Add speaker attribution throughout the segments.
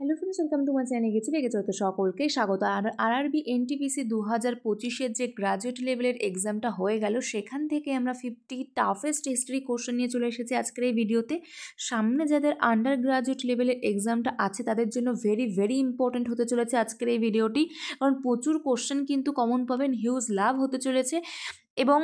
Speaker 1: Hello friends, welcome to my channel. গেছে তো সকলকে স্বাগত। আর আরআরবি এনটিপিসি 2025-এর যে গ্রাজুয়েট লেভেলের এক্সামটা হয়ে গেল, সেখান থেকে আমরা 50 টাফেস্ট হিস্ট্রি কোশ্চেন নিয়ে চলে এসেছি আজকের এই ভিডিওতে। সামনে যাদের আন্ডার গ্রাজুয়েট লেভেলের এক্সামটা আছে তাদের জন্য ভেরি ভেরি ইম্পর্টেন্ট হতে চলেছে আজকের এই ভিডিওটি, কারণ প্রচুর কোশ্চেন কিন্তু কমন পাবেন, হিউজ লাভ হতে চলেছে এবং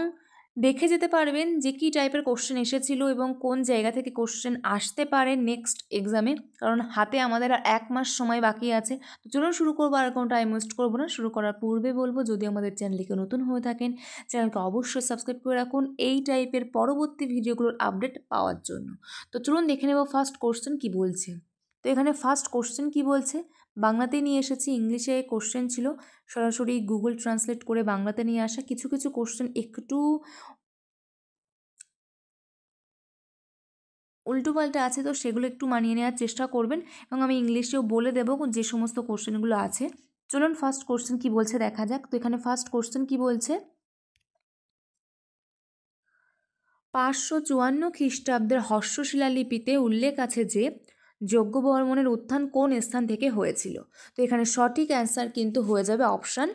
Speaker 1: দেখে যেতে পারবেন যে কী টাইপের কোশ্চেন এসেছিল এবং কোন জায়গা থেকে কোশ্চেন আসতে পারে নেক্সট এক্সামে, কারণ হাতে আমাদের আর 1 মাস সময় বাকি আছে। তো চলুন শুরু করবো, আর কোনো টাইম ওয়েস্ট করবো না। শুরু করার পূর্বে বলবো, যদি আমাদের চ্যানেলকে নতুন হয়ে থাকেন চ্যানেলকে অবশ্যই সাবস্ক্রাইব করে রাখুন এই টাইপের পরবর্তী ভিডিওগুলোর আপডেট পাওয়ার জন্য। তো চলুন দেখে নেব ফার্স্ট কোশ্চেন কী বলছে। তো এখানে ফার্স্ট কোশ্চেন কী বলছে, বাংলাতেই নিয়ে এসেছি, ইংলিশে কোশ্চেন ছিল, সরাসরি গুগল ট্রান্সলেট করে বাংলাতে নিয়ে আসা। কিছু কিছু কোশ্চেন একটু উল্টোপাল্টা আছে, তো সেগুলো একটু মানিয়ে নেওয়ার চেষ্টা করবেন এবং আমি ইংলিশেও বলে দেবো যে সমস্ত কোশ্চেনগুলো আছে। চলুন ফার্স্ট কোশ্চেন কি বলছে দেখা যাক। তো এখানে ফার্স্ট কোশ্চেন কি বলছে, 554 খ্রিস্টাব্দের হর্ষ শিলালিপিতে উল্লেখ আছে যে যজ্ঞবর্মণের উত্থান কোন স্থান থেকে হয়েছিল। তো এখানে সঠিক অ্যান্সার কিন্তু হয়ে যাবে অপশান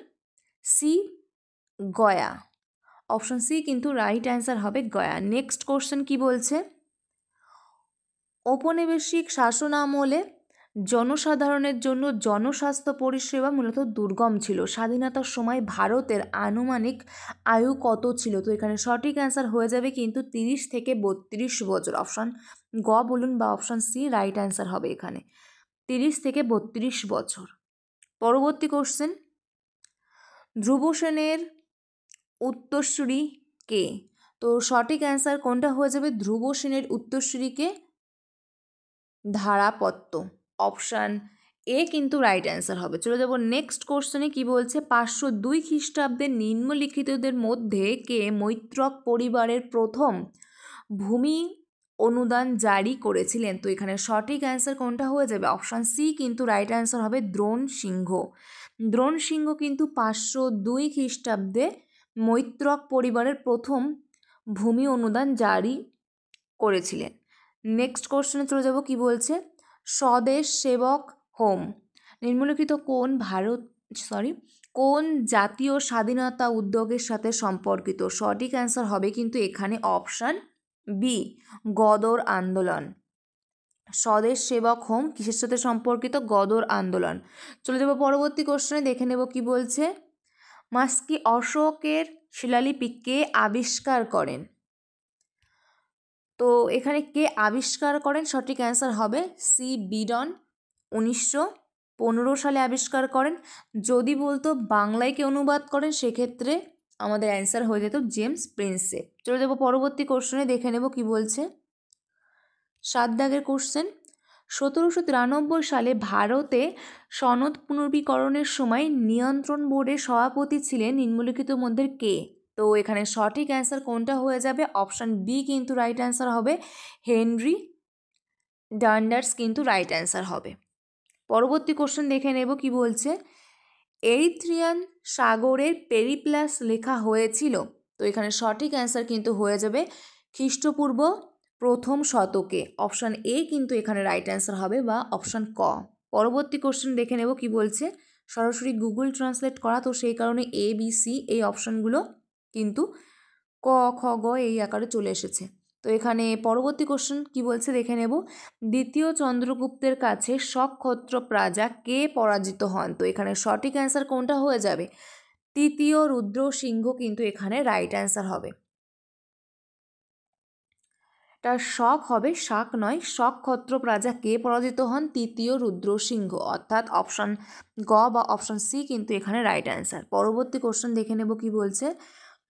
Speaker 1: সি, গয়া। অপশান সি কিন্তু রাইট অ্যান্সার হবে, গয়া। নেক্সট কোশ্চেন কি বলছে, ঔপনিবেশিক শাসনামলে জনসাধারণের জন্য জনস্বাস্থ্য পরিষেবা মূলত দুর্গম ছিল। স্বাধীনতার সময় ভারতের আনুমানিক আয়ু কত ছিল। তো এখানে সঠিক অ্যান্সার হয়ে যাবে কিন্তু 30 থেকে 32 বছর। অপশান গ বলুন বা অপশান সি রাইট অ্যান্সার হবে এখানে, 30 থেকে 32 বছর। পরবর্তী কোশ্চেন, ধ্রুব সেনের উত্তরসূরি কে। তো সঠিক অ্যান্সার কোনটা হয়ে যাবে, ধ্রুব সেনের উত্তরসূরিকে ধারাপত্য। অপশান এ কিন্তু রাইট অ্যান্সার হবে। চলে যাব নেক্সট কোশ্চেনে কি বলছে, 502 খ্রিস্টাব্দের নিম্নলিখিতদের মধ্যে কে মৈত্রক পরিবারের প্রথম ভূমি অনুদান জারি করেছিলেন। তো এখানে সঠিক অ্যান্সার কোনটা হয়ে যাবে, অপশান সি কিন্তু রাইট অ্যান্সার হবে, দ্রোণ সিংহ। দ্রোণ সিংহ কিন্তু 502 খ্রিস্টাব্দে মৈত্রক পরিবারের প্রথম ভূমি অনুদান জারি করেছিলেন। নেক্সট কোশ্চেনে চলে যাব, কি বলছে, স্বদেশ সেবক হোম নিম্নলিখিত কোন জাতীয় স্বাধীনতা উদ্যোগের সাথে সম্পর্কিত। সঠিক অ্যান্সার হবে কিন্তু এখানে অপশান বি, গদর আন্দোলন। স্বদেশ সেবক হোম কিসের সাথে সম্পর্কিত, গদর আন্দোলন। চলে যাব পরবর্তী কোশ্চেনে, দেখে নেব কি বলছে, মাস্কি অশোকের শিলালিপি কে আবিষ্কার করেন। তো এখানে কে আবিষ্কার করেন, সঠিক অ্যান্সার হবে সি, বিডন। 1915 সালে আবিষ্কার করেন। যদি বলতো বাংলায় কে অনুবাদ করেন, সেক্ষেত্রে আমাদের অ্যান্সার হয়ে যেত জেমস প্রিন্সে। চলে যাবো পরবর্তী কোশ্চেনে, দেখে নেব কি বলছে। 7 দাগের কোশ্চেন, 1793 সালে ভারতে সনদ পুনর্বীকরণের সময় নিয়ন্ত্রণ বোর্ডের সভাপতি ছিলেন নিম্নলিখিত মধ্যে কে। তো এখানে সঠিক অ্যান্সার কোনটা হয়ে যাবে, অপশান বি কিন্তু রাইট অ্যান্সার হবে, হেনরি ডান্ডার্স কিন্তু রাইট অ্যান্সার হবে। পরবর্তী কোশ্চেন দেখে নেব কি বলছে, এরিথ্রিয়ান সাগরের পেরিপ্লাস লেখা হয়েছিল। তো এখানে সঠিক অ্যান্সার কিন্তু হয়ে যাবে খ্রিস্টপূর্ব প্রথম শতকে। অপশান এ কিন্তু এখানে রাইট অ্যান্সার হবে বা অপশান ক। পরবর্তী কোশ্চেন দেখে নেব কি বলছে, সরাসরি গুগল ট্রান্সলেট করা, তো সেই কারণে এ বি সি এই অপশানগুলো কিন্তু ক খ গ এই আকারে চলে এসেছে। তো এখানে পরবর্তী কোশ্চেন কি বলছে দেখে নেব, দ্বিতীয় চন্দ্রগুপ্তের কাছে শকক্ষত্র প্রাজা কে পরাজিত হন। তো এখানে সঠিক অ্যান্সার কোনটা হয়ে যাবে, তৃতীয় রুদ্র সিংহ কিন্তু এখানে রাইট অ্যান্সার হবে। তার শক হবে, শাক নয়, শকক্ষত্র প্রাজা কে পরাজিত হন, তৃতীয় রুদ্র সিংহ। অর্থাৎ অপশান গ বা অপশান সি কিন্তু এখানে রাইট অ্যান্সার। পরবর্তী কোশ্চেন দেখে নেব কি বলছে,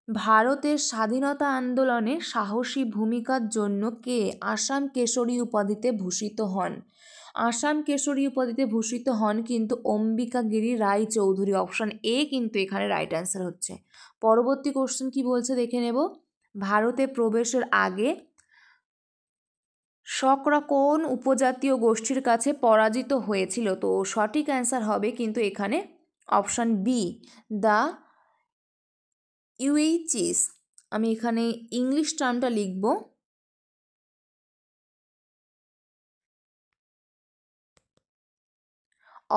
Speaker 1: ভারতের স্বাধীনতা আন্দোলনে সাহসী ভূমিকার জন্য কে আসাম কেশরী উপাধিতে ভূষিত হন। আসাম কেশরী উপাধিতে ভূষিত হন কিন্তু অম্বিকাগিরি রায় চৌধুরী। অপশান এ কিন্তু এখানে রাইট অ্যান্সার হচ্ছে। পরবর্তী কোশ্চেন কি বলছে দেখে নেব, ভারতে প্রবেশের আগে শকরা কোন উপজাতীয় গোষ্ঠীর কাছে পরাজিত হয়েছিল। তো সঠিক অ্যান্সার হবে কিন্তু এখানে অপশান বি, দ্য ইউএইচিস। আমি এখানে ইংলিশ টার্মটা লিখব,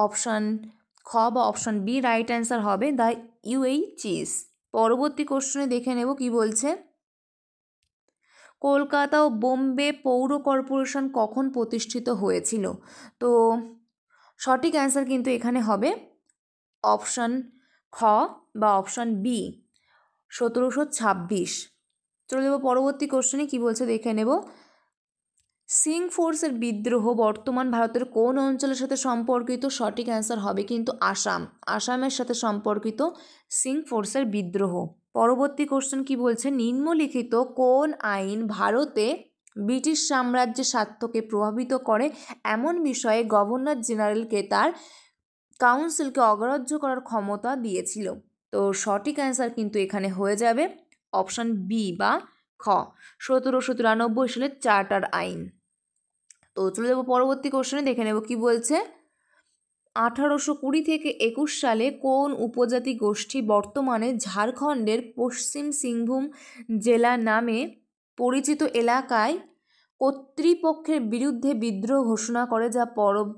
Speaker 1: অপশান খ বা অপশান বি রাইট অ্যান্সার হবে দ্য ইউএইচিস। পরবর্তী কোশ্চেনে দেখে নেব কি বলছে। কলকাতা ও বোম্বে পৌর কর্পোরেশন কখন প্রতিষ্ঠিত হয়েছিল? তো সঠিক অ্যান্সার কিন্তু এখানে হবে অপশান খ বা অপশান বি 1726। চলে যাব পরবর্তী কোশ্চেনে কি বলছে দেখে নেব। সিং ফোর্সের বিদ্রোহ বর্তমান ভারতের কোন অঞ্চলের সাথে সম্পর্কিত? সঠিক অ্যান্সার হবে কিন্তু আসাম। আসামের সাথে সম্পর্কিত সিং ফোর্সের বিদ্রোহ। পরবর্তী কোশ্চেন কি বলছে, নিম্নলিখিত কোন আইন ভারতে ব্রিটিশ সাম্রাজ্যের স্বার্থকে প্রভাবিত করে এমন বিষয়ে গভর্নর জেনারেলকে তার কাউন্সিলকে অগ্রাহ্য করার ক্ষমতা দিয়েছিল? তো সঠিক অ্যান্সার কিন্তু এখানে হয়ে যাবে অপশান বি বা খ 1793 সালের চার্টার আইন। তো চলে যাবো পরবর্তী কোশ্চেনে দেখে নেব কি বলছে। 1820 থেকে 21 সালে কোন উপজাতি গোষ্ঠী বর্তমানে ঝাড়খণ্ডের পশ্চিম সিংভূম জেলা নামে পরিচিত এলাকায় কর্তৃপক্ষের বিরুদ্ধে বিদ্রোহ ঘোষণা করে, যা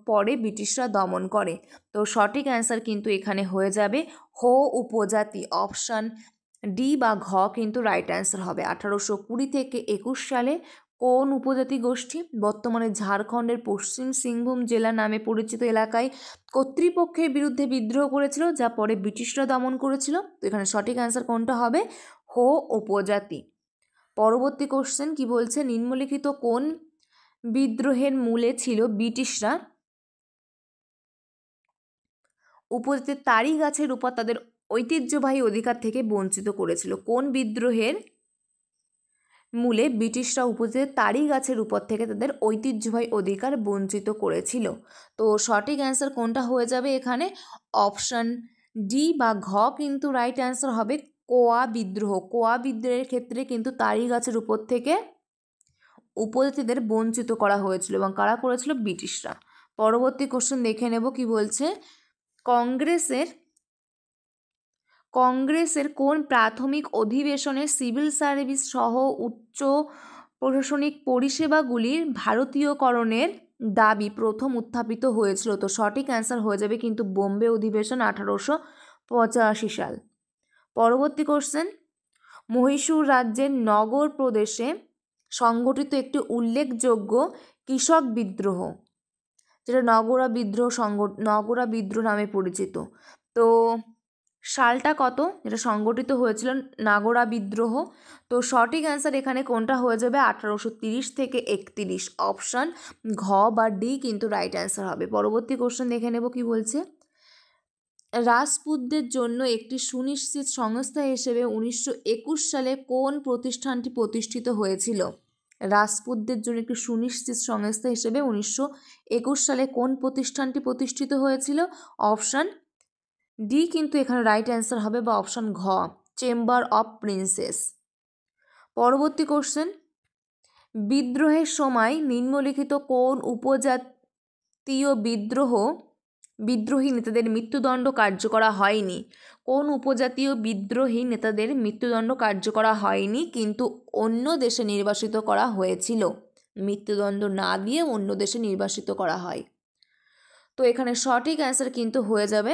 Speaker 1: পরে ব্রিটিশরা দমন করে? তো সঠিক অ্যান্সার কিন্তু এখানে হয়ে যাবে হো উপজাতি। অপশান ডি বা ঘ কিন্তু রাইট অ্যান্সার হবে। 1820 থেকে 21 সালে কোন উপজাতি গোষ্ঠী বর্তমানে ঝাড়খণ্ডের পশ্চিম সিংভূম জেলা নামে পরিচিত এলাকায় কর্তৃপক্ষের বিরুদ্ধে বিদ্রোহ করেছিল, যা পরে ব্রিটিশরা দমন করেছিল? তো এখানে সঠিক অ্যান্সার কোনটা হবে? হো উপজাতি। পরবর্তী কোশ্চেন কি বলছে, নিম্নলিখিত কোন বিদ্রোহের মূলে ছিল ব্রিটিশরা উপজাতির তাড়ি গাছের উপর তাদের ঐতিহ্যবাহী অধিকার থেকে বঞ্চিত করেছিল? কোন বিদ্রোহের মূলে ব্রিটিশরা উপজাতির তাড়ি গাছের উপর থেকে তাদের ঐতিহ্যবাহী অধিকার বঞ্চিত করেছিল? তো সঠিক অ্যান্সার কোনটা হয়ে যাবে এখানে? অপশান ডি বা ঘ কিন্তু রাইট অ্যান্সার হবে কোয়া বিদ্রোহ। কোয়া বিদ্রোহের ক্ষেত্রে কিন্তু তাড়ি গাছের উপর থেকে উপজাতিদের বঞ্চিত করা হয়েছিল এবং কারা করেছিল? ব্রিটিশরা। পরবর্তী কোশ্চেন দেখে নেব কি বলছে। কংগ্রেসের কোন প্রাথমিক অধিবেশনে সিভিল সার্ভিস সহ উচ্চ প্রশাসনিক পরিষেবাগুলির ভারতীয়করণের দাবি প্রথম উত্থাপিত হয়েছিল? তো সঠিক অ্যান্সার হয়ে যাবে কিন্তু বোম্বে অধিবেশন 1885 সাল। পরবর্তী কোশ্চেন, মহীশূর রাজ্যের নগর প্রদেশে সংগঠিত একটি উল্লেখযোগ্য কৃষক বিদ্রোহ, যেটা নগরা বিদ্রোহ নামে পরিচিত, তো সালটা কত যেটা সংগঠিত হয়েছিল নাগরা বিদ্রোহ? তো সঠিক অ্যান্সার এখানে কোনটা হয়ে যাবে? 1830 থেকে 31। অপশান ঘ বা ডি কিন্তু রাইট অ্যান্সার হবে। পরবর্তী কোশ্চেন দেখে নেব কি বলছে। রাজপুতদের জন্য একটি সুনিশ্চিত সংস্থা হিসেবে 1921 সালে কোন প্রতিষ্ঠানটি প্রতিষ্ঠিত হয়েছিল? রাজপুতদের জন্য একটি সুনিশ্চিত সংস্থা হিসেবে 1921 সালে কোন প্রতিষ্ঠানটি প্রতিষ্ঠিত হয়েছিল? অপশান ডি কিন্তু এখানে রাইট অ্যান্সার হবে বা অপশান ঘ চেম্বার অফ প্রিন্সেস। পরবর্তী কোশ্চেন, বিদ্রোহের সময় নিম্নলিখিত কোন উপজাতীয় বিদ্রোহী নেতাদের মৃত্যুদণ্ড কার্যকর হয়নি? কোন উপজাতীয় বিদ্রোহী নেতাদের মৃত্যুদণ্ড কার্যকর হয়নি কিন্তু অন্য দেশে নির্বাসিত করা হয়েছিল? মৃত্যুদণ্ড না দিয়ে অন্য দেশে নির্বাসিত করা হয়। তো এখানে সঠিক অ্যান্সার কিন্তু হয়ে যাবে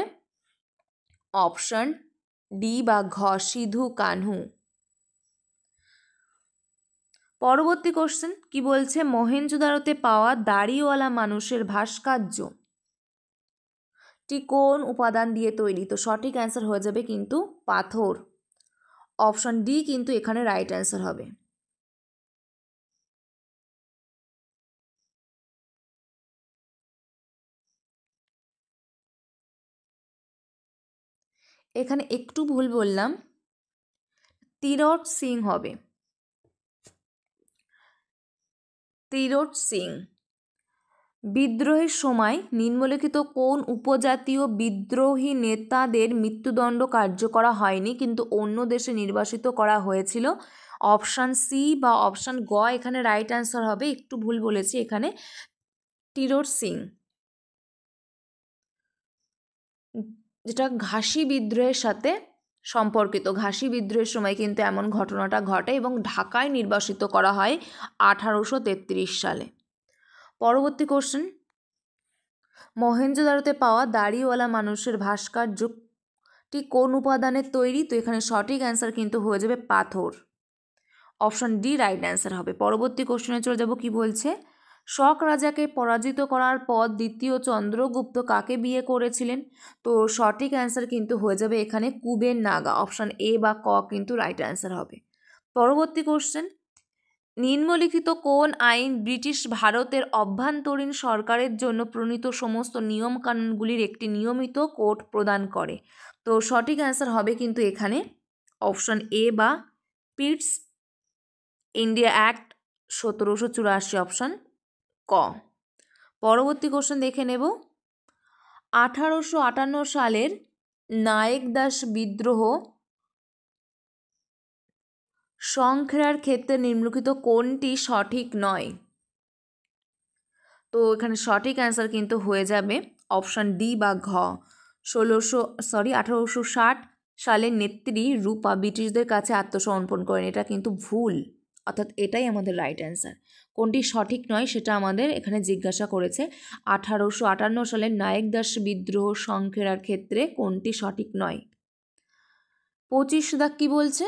Speaker 1: অপশান ডি বা ঘ সিধু কানহু। পরবর্তী কোশ্চেন কি বলছে, মহেঞ্জোদারোতে পাওয়া দাড়িওয়ালা মানুষের ভাস্কর্যটি কোন উপাদান দিয়ে তৈরি? তো সঠিক অ্যান্সার হয়ে যাবে কিন্তু পাথর। অপশান ডি কিন্তু এখানে রাইট অ্যান্সার হবে। এখানে একটু ভুল বললাম, তিরোট সিং হবে। তিরোট সিং। বিদ্রোহের সময় নিম্নলিখিত কোন উপজাতীয় বিদ্রোহী নেতাদের মৃত্যুদণ্ড কার্যকর হয়নি কিন্তু অন্য দেশে নির্বাসিত করা হয়েছিল? অপশান সি বা অপশান গ এখানে রাইট অ্যান্সার হবে। একটু ভুল বলেছি এখানে, তিরোট সিং, যেটা ঘাসি বিদ্রোহের সাথে সম্পর্কিত। ঘাসি বিদ্রোহের সময় কিন্তু এমন ঘটনাটা ঘটে এবং ঢাকায় নির্বাসিত করা হয় 1833 সালে। পরবর্তী কোশ্চেন, মহেঞ্জোদারোতে পাওয়া দাড়িওয়ালা মানুষের ভাস্কর্যটি কোন উপাদানের তৈরি? তো এখানে সঠিক অ্যান্সার কিন্তু হয়ে যাবে পাথর। অপশন ডি রাইট অ্যান্সার হবে। পরবর্তী কোশ্চেনে চলে যাব, কি বলছে? শক রাজাকে পরাজিত করার পর দ্বিতীয় চন্দ্রগুপ্ত কাকে বিয়ে করেছিলেন? তো সঠিক অ্যান্সার কিন্তু হয়ে যাবে এখানে কুবের নাগা। অপশন এ বা ক কিন্তু রাইট অ্যান্সার হবে। পরবর্তী কোশ্চেন, নিম্নলিখিত কোন আইন ব্রিটিশ ভারতের অভ্যন্তরীণ সরকারের জন্য প্রণীত সমস্ত নিয়মকানুনগুলির একটি নিয়মিত কোড প্রদান করে? তো সঠিক অ্যান্সার হবে কিন্তু এখানে অপশন এ বা পিটস ইন্ডিয়া অ্যাক্ট 1784, অপশন ক। পরবর্তী কোশ্চেন দেখে নেব, 1858 সালের নায়েক দাস বিদ্রোহ সংখ্যার ক্ষেত্রে নিম্নলিখিত কোনটি সঠিক নয়? তো এখানে সঠিক অ্যান্সার কিন্তু হয়ে যাবে অপশন ডি বা ঘ। 1860 সালের নেত্রী রূপা ব্রিটিশদের কাছে আত্মসমর্পণ করেন। এটা কিন্তু ভুল, অর্থাৎ এটাই আমাদের রাইট অ্যান্সার। কোনটি সঠিক নয় সেটা আমাদের এখানে জিজ্ঞাসা করেছে। 1858 সালের নায়েক দাস বিদ্রোহ সংখ্যার ক্ষেত্রে কোনটি সঠিক নয়? 25 দাগ কি বলছে?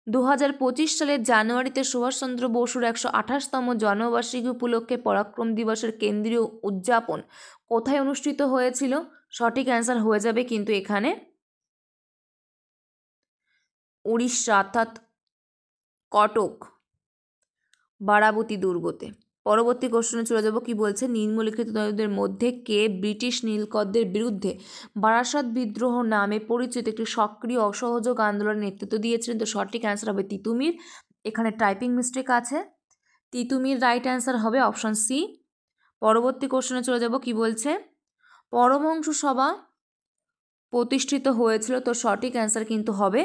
Speaker 1: 2025 সালের জানুয়ারিতে সুভাষচন্দ্র বসুর 128তম জন্মবার্ষিকী উপলক্ষে পরাক্রম দিবসের কেন্দ্রীয় উদযাপন কোথায় অনুষ্ঠিত হয়েছিল? সঠিক অ্যান্সার হয়ে যাবে কিন্তু এখানে উড়িষ্যা, অর্থাৎ কটক বারাবতী দুর্গতে। পরবর্তী কোশ্চেনে চলে যাব, কি বলছে? নিম্নলিখিতদের মধ্যে কে ব্রিটিশ নীলকরদের বিরুদ্ধে বারাসাত বিদ্রোহ নামে পরিচিত একটি সক্রিয় অসহযোগ আন্দোলনের নেতৃত্ব দিয়েছিলেন? তো সঠিক অ্যান্সার হবে তিতুমির। এখানে টাইপিং মিস্টেক আছে, তিতুমির রাইট অ্যান্সার হবে অপশন সি। পরবর্তী কোশ্চেনে চলে যাব, কি বলছে? পরমহংস সভা প্রতিষ্ঠিত হয়েছিল? তো সঠিক অ্যান্সার কিন্তু হবে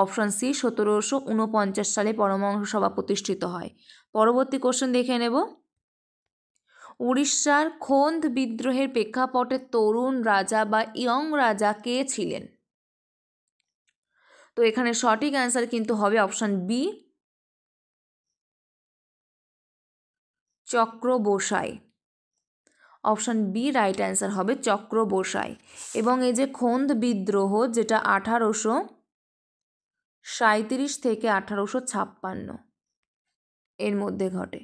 Speaker 1: অপশন সি, 1749 সালে পরমহংস সভা প্রতিষ্ঠিত হয়। পরবর্তী কোশ্চেন দেখে নেব, উড়িষ্যার খোন্দ বিদ্রোহের প্রেক্ষাপটে তরুণ রাজা বা ইয়ং রাজা কে ছিলেন? তো এখানে সঠিক অ্যান্সার কিন্তু হবে অপশন বি, চক্র বোসাই। অপশন বি রাইট অ্যান্সার হবে চক্র বোসাই। এবং এই যে খোন্দ বিদ্রোহ, যেটা 1837 থেকে 1856 এর মধ্যে ঘটে,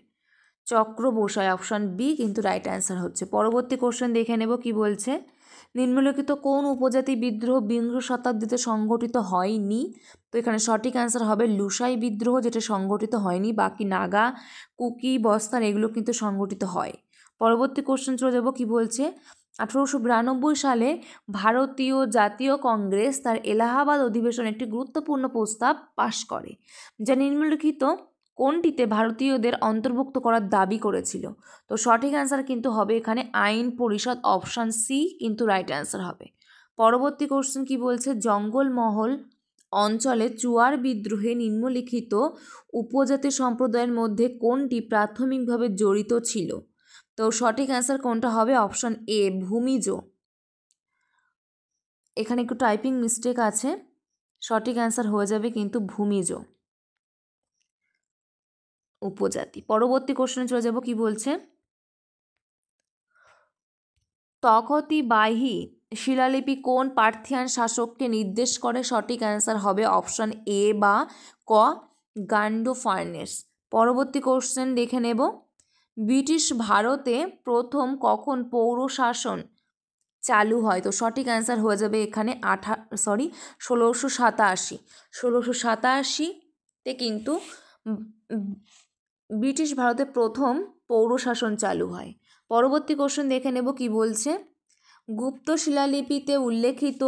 Speaker 1: চক্র বোসাই। অপশন বি কিন্তু রাইট অ্যান্সার হচ্ছে। পরবর্তী কোশ্চেন দেখে নেব, কি বলছে? নিম্নলিখিত কোন উপজাতি বিদ্রোহ বিংশ শতাব্দীতে সংগঠিত হয়নি? তো এখানে সঠিক অ্যান্সার হবে লুসাই বিদ্রোহ, যেটা সংগঠিত হয়নি। বাকি নাগা, কুকি, বস্তান এগুলো কিন্তু সংগঠিত হয়। পরবর্তী কোশ্চেন চলে যাব, কি বলছে? 1892 সালে ভারতীয় জাতীয় কংগ্রেস তার এলাহাবাদ অধিবেশনে একটি গুরুত্বপূর্ণ প্রস্তাব পাশ করে, যা নিম্নলিখিত কোনটিতে ভারতীয়দের অন্তর্ভুক্ত করার দাবি করেছিল? তো সঠিক অ্যান্সার কিন্তু হবে এখানে আইন পরিষদ। অপশান সি কিন্তু রাইট অ্যান্সার হবে। পরবর্তী কোশ্চেন কি বলছে? জঙ্গলমহল অঞ্চলে চুয়ার বিদ্রোহে নিম্নলিখিত উপজাতি সম্প্রদায়ের মধ্যে কোনটি প্রাথমিকভাবে জড়িত ছিল? তো সঠিক অ্যান্সার কোনটা হবে? Option A, Bhumij. এখানে একটু টাইপিং মিস্টেক আছে, সঠিক অ্যান্সার হয়ে যাবে কিন্তু ভূমিজ উপজাতি। পরবর্তী কোশ্চেনে চলে যাব, কি বলছে? তখতি বাহি শিলালিপি কোন পার্থিয়ান শাসককে নির্দেশ করে? সঠিক অ্যান্সার হবে অপশন এ বা ক, গান্ডোফার্নেস। পরবর্তী কোশ্চেন দেখে নেব, ব্রিটিশ ভারতে প্রথম কখন পৌর শাসন চালু হয়? তো সঠিক অ্যান্সার হয়ে যাবে এখানে 1687। 1687তে কিন্তু ব্রিটিশ ভারতে প্রথম পৌর শাসন চালু হয়। পরবর্তী কোশ্চেন দেখে নেব, কি বলছে? গুপ্ত শিলালিপিতে উল্লেখিত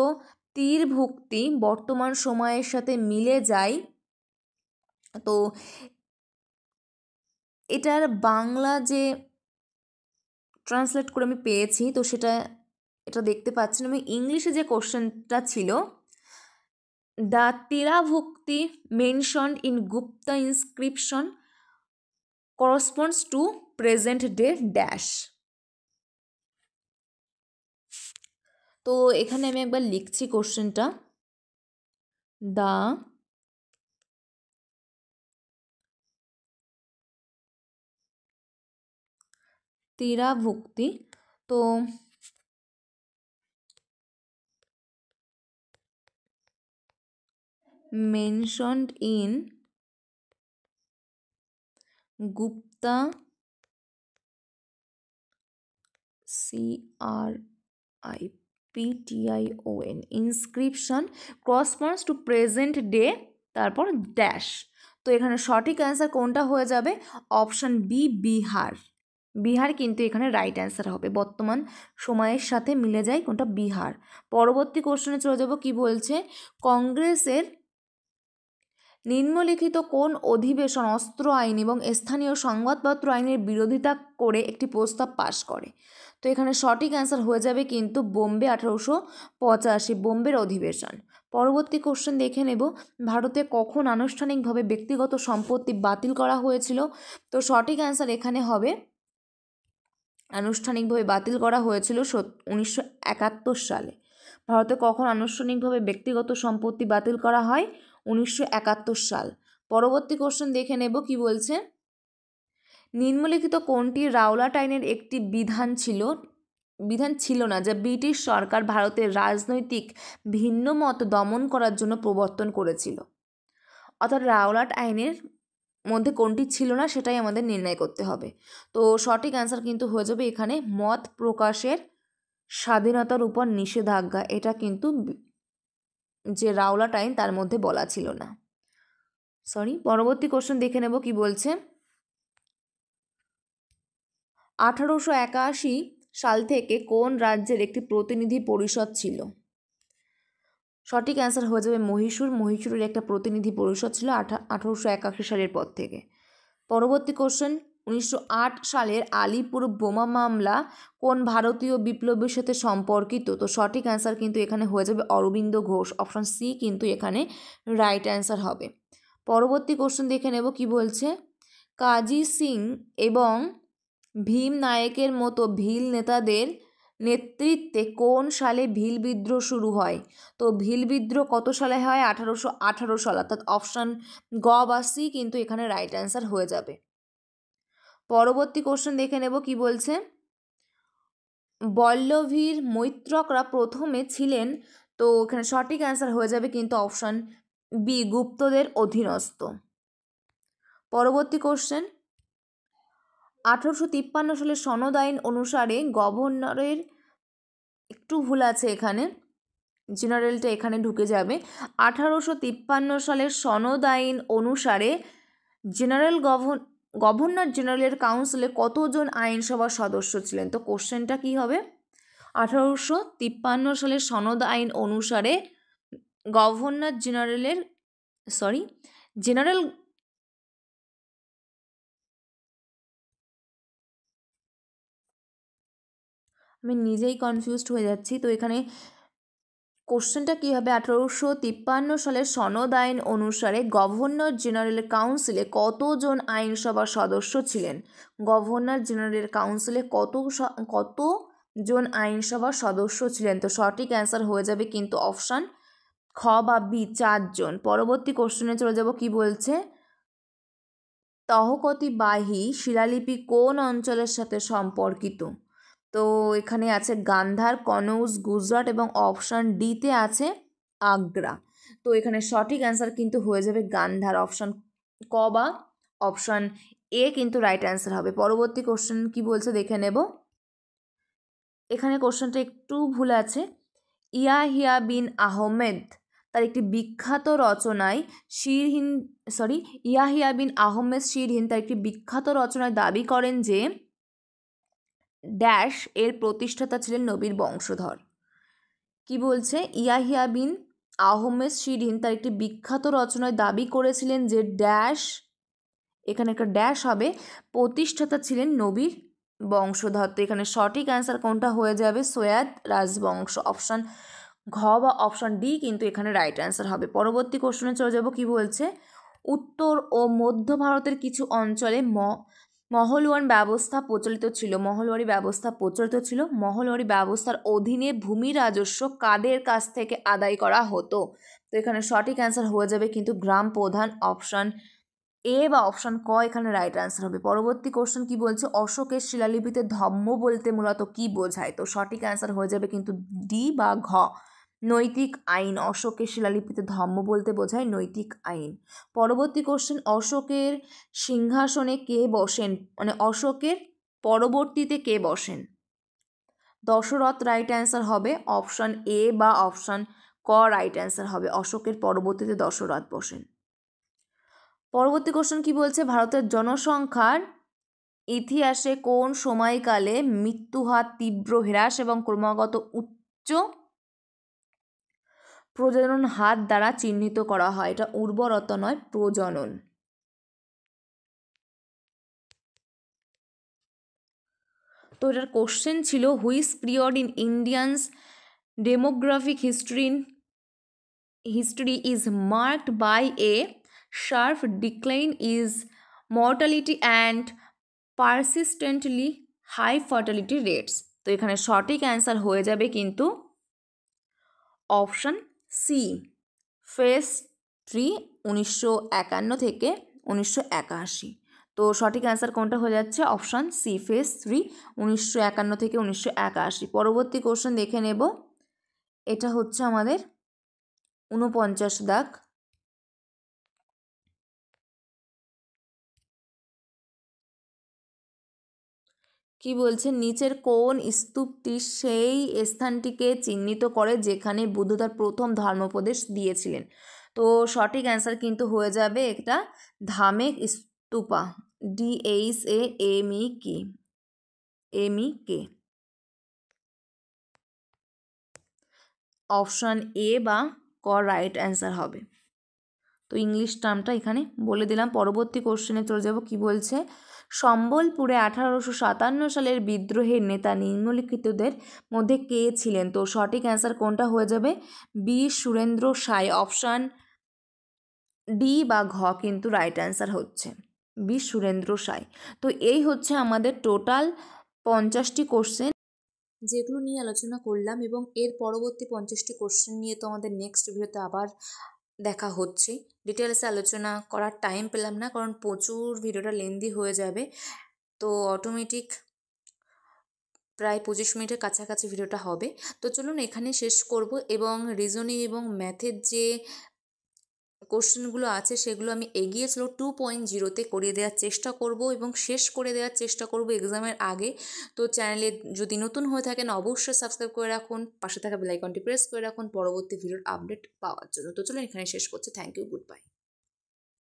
Speaker 1: তীরভুক্তি বর্তমান সময়ের সাথে মিলে যায়। তো এটার বাংলা যে ট্রান্সলেট করে আমি পেয়েছি, তো এটা দেখতে পাচ্ছি না। আমি ইংলিশে যে কোশ্চেনটা ছিল, the Tirabhukti mentioned in Gupta inscription corresponds to present day dash. তো এখানে আমি একবার লিখছি কোশ্চেনটা, দ্য তীরাভুক্তি, তো mentioned in Gupta CRIPTION inscription corresponds to present day তারপর ড্যাশ। তো এখানে সঠিক অ্যান্সার কোনটা হয়ে যাবে? Option B, Bihar. বিহার কিন্তু এখানে রাইট অ্যান্সার হবে, বর্তমান সময়ের সাথে মিলে যায় কোনটা? বিহার। পরবর্তী কোশ্চেনে চলে যাব, কি বলছে? কংগ্রেসের নিম্নলিখিত কোন অধিবেশন অস্ত্র আইন এবং স্থানীয় সংবাদপত্র আইনের বিরোধিতা করে একটি প্রস্তাব পাশ করে? তো এখানে সঠিক অ্যান্সার হয়ে যাবে কিন্তু বোম্বে 1885, বোম্বের অধিবেশন। পরবর্তী কোশ্চেন দেখে নেব, ভারতে কখন আনুষ্ঠানিকভাবে ব্যক্তিগত সম্পত্তি বাতিল করা হয়েছিল? তো সঠিক অ্যান্সার এখানে হবে আনুষ্ঠানিকভাবে বাতিল করা হয়েছিল 1971 সালে। ভারতে কখন আনুষ্ঠানিকভাবে ব্যক্তিগত সম্পত্তি বাতিল করা হয়? 1971 সাল। পরবর্তী কোশ্চেন দেখে নেব, কি বলছে? নিম্নলিখিত কোনটি রাওলাট আইনের একটি বিধান ছিল না যা ব্রিটিশ সরকার ভারতের রাজনৈতিক ভিন্নমত দমন করার জন্য প্রবর্তন করেছিল? অর্থাৎ রাওলাট আইনের মধ্যে কোনটি ছিল না সেটাই আমাদের নির্ণয় করতে হবে। তো সঠিক অ্যান্সার কিন্তু হয়ে যাবে এখানে মত প্রকাশের স্বাধীনতার উপর নিষেধাজ্ঞা। এটা কিন্তু যে রাওলাট আইন তার মধ্যে বলা ছিল না। পরবর্তী কোশ্চেন দেখে নেব, কি বলছে? 1881 সাল থেকে কোন রাজ্যের একটি প্রতিনিধি পরিষদ ছিল? সঠিক অ্যান্সার হয়ে যাবে মহীশূরের একটা প্রতিনিধি পরিষদ ছিল 1881 সালের পর থেকে। পরবর্তী কোশ্চেন, 1908 সালের আলিপুর বোমা মামলা কোন ভারতীয় বিপ্লবীর সাথে সম্পর্কিত? তো সঠিক অ্যান্সার কিন্তু এখানে হয়ে যাবে অরবিন্দ ঘোষ। অপশন সি কিন্তু এখানে রাইট অ্যান্সার হবে। পরবর্তী কোশ্চেন দেখে নেব, কি বলছে? কাজী সিং এবং ভীম নায়েকের মতো ভিল নেতাদের নেতৃত্বে কোন সালে ভিল বিদ্রোহ শুরু হয়? তো ভিল বিদ্রোহ কত সালে হয়? 1818 সাল। অর্থাৎ অপশান গ বা সি কিন্তু এখানে রাইট অ্যান্সার হয়ে যাবে। পরবর্তী কোশ্চেন দেখে নেব, কি বলছে? বল্লভীর মৈত্রকরা প্রথমে ছিলেন, তো এখানে সঠিক অ্যান্সার হয়ে যাবে কিন্তু অপশান বি, গুপ্তদের অধীনস্থ। পরবর্তী কোশ্চেন, 1853 সালের সনদ আইন অনুসারে গভর্নরের, একটু ভুল আছে এখানে, জেনারেলটা এখানে ঢুকে যাবে। 1853 সালের সনদ আইন অনুসারে গভর্নর জেনারেলের কাউন্সিলে কতজন আইনসভার সদস্য ছিলেন? তো কোশ্চেনটা কি হবে? 1853 সালের সনদ আইন অনুসারে গভর্নর জেনারেলের জেনারেল আমি নিজেই কনফিউজড হয়ে যাচ্ছি। তো এখানে কোশ্চেনটা কী হবে? 1853 সালের সনদ আইন অনুসারে গভর্নর জেনারেল কাউন্সিলে কতজন আইনসভার সদস্য ছিলেন? গভর্নর জেনারেল কাউন্সিলে কতজন আইনসভার সদস্য ছিলেন? তো সঠিক অ্যান্সার হয়ে যাবে কিন্তু অপশান খ বা বি, 4 জন। পরবর্তী কোশ্চেনে চলে যাব, কি বলছে? তহকতি বাহী শিলালিপি কোন অঞ্চলের সাথে সম্পর্কিত? তো এখানে আছে গান্ধার, কনৌজ, গুজরাট এবং অপশান ডিতে আছে আগ্রা। তো এখানে সঠিক অ্যান্সার কিন্তু হয়ে যাবে গান্ধার। অপশান ক বা অপশান এ কিন্তু রাইট অ্যান্সার হবে। পরবর্তী কোশ্চেন কি বলছে দেখে নেব। এখানে কোশ্চেনটা একটু ভুল আছে। ইয়াহিয়া বিন আহমেদ তার একটি বিখ্যাত রচনায় ইয়াহিয়া বিন আহমেদ শিরহিন তার একটি বিখ্যাত রচনায় দাবি করেন যে ড্যাশ এর প্রতিষ্ঠাতা ছিলেন নবীর বংশধর। কি বলছে? ইয়াহিয়া বিন আহমেদ শিরহিন তার একটি বিখ্যাত রচনায় দাবি করেছিলেন যে ড্যাশ, এখানে একটা ড্যাশ হবে, প্রতিষ্ঠাতা ছিলেন নবীর বংশধর। তো এখানে সঠিক অ্যান্সার কোনটা হয়ে যাবে? সৈয়দ রাজবংশ। অপশান ঘ বা অপশান ডি কিন্তু এখানে রাইট অ্যান্সার হবে। পরবর্তী কোশ্চেনে চলে যাব, কি বলছে? উত্তর ও মধ্য ভারতের কিছু অঞ্চলে মহলওয়ারি ব্যবস্থা প্রচলিত ছিল। মহলওয়ারি ব্যবস্থার অধীনে ভূমি রাজস্ব কাদের কাছ থেকে আদায় করা হতো? তো এখানে সঠিক অ্যান্সার হয়ে যাবে কিন্তু গ্রাম প্রধান। অপশান এ বা অপশান ক এখানে রাইট অ্যান্সার হবে। পরবর্তী কোশ্চেন কি বলছে, অশোকের শিলালিপিতে ধম্ম বলতে মূলত কি বোঝায়? তো সঠিক অ্যান্সার হয়ে যাবে কিন্তু ডি বা ঘ, নৈতিক আইন। অশোকের শিলালিপিতে ধম্ম বলতে বোঝায় নৈতিক আইন। পরবর্তী কোশ্চেন, অশোকের সিংহাসনে কে বসেন, মানে অশোকের পরবর্তীতে কে বসেন? দশরথ রাইট অ্যান্সার হবে। অপশান এ বা অপশান ক রাইট অ্যান্সার হবে, অশোকের পরবর্তীতে দশরথ বসেন। পরবর্তী কোশ্চেন কি বলছে, ভারতের জনসংখ্যার ইতিহাসে কোন সময়কালে মৃত্যুহার তীব্র হ্রাস এবং ক্রমাগত উচ্চ প্রজনন হার দ্বারা চিহ্নিত করা হয়? এটা উর্বরতা নয়, প্রজনন। তো এটার কোশ্চেন ছিল, which period in Indians demographic history is marked by a sharp decline in mortality and persistently high fertility rates? তো এখানে সঠিক অ্যান্সার হয়ে যাবে কিন্তু অপশান সি, ফেজ 3 1951 থেকে 1981। তো সঠিক অ্যান্সার কোনটা হয়ে যাচ্ছে? অপশান সি, ফেজ 3 1951 থেকে 1981। পরবর্তী কোশ্চেন দেখে নেব, এটা হচ্ছে আমাদের 49 দাগ। কি বলছে, নিচের কোন স্তূপটি সেই স্থানটিকে চিহ্নিত করে যেখানে বুদ্ধ তার প্রথম ধর্মোপদেশ দিয়েছিলেন? তো সঠিক অ্যান্সার কিন্তু হয়ে যাবে এটা ধামেক স্তূপা, DHAMEK। অপশান এ বা ক রাইট অ্যান্সার হবে। তো ইংলিশ টার্মটা এখানে বলে দিলাম। পরবর্তী কোশ্চেনে চলে যাব, কি বলছে, সম্বলপুরে 1857 সালের বিদ্রোহের নেতা নিম্নলিখিতদের মধ্যে কে ছিলেন? তো সঠিক অ্যান্সার কোনটা হয়ে যাবে? বি সুরেন্দ্র সাই। অপশান ডি বা ঘ কিন্তু রাইট অ্যান্সার হচ্ছে বি সুরেন্দ্র সাই। তো এই হচ্ছে আমাদের টোটাল 50টি কোশ্চেন যেগুলো নিয়ে আলোচনা করলাম, এবং এর পরবর্তী 50টি কোশ্চেন নিয়ে তো আমাদের নেক্সট ভিডিওতে আবার দেখা হচ্ছে। ডিটেলসে আলোচনা করার টাইম পেলাম না, কারণ প্রচুর ভিডিওটা লেন্দি হয়ে যাবে। তো অটোমেটিক প্রায় 25 মিনিটের কাছাকাছি ভিডিওটা হবে। তো চলুন এখানে শেষ করব, এবং রিজনিং এবং ম্যাথের যে কোশ্চেনগুলো আছে সেগুলো আমি এগিয়ে স্লো 2.0-তে করিয়ে দেওয়ার চেষ্টা করব এবং শেষ করে দেওয়ার চেষ্টা করব এক্সামের আগে। তো চ্যানেলে যদি নতুন হয়ে থাকেন অবশ্যই সাবস্ক্রাইব করে রাখুন, পাশে থাকা বেল আইকনটি প্রেস করে রাখুন পরবর্তী ভিডিওর আপডেট পাওয়ার জন্য। তো চলুন এখানে শেষ করছি। Thank you, good bye.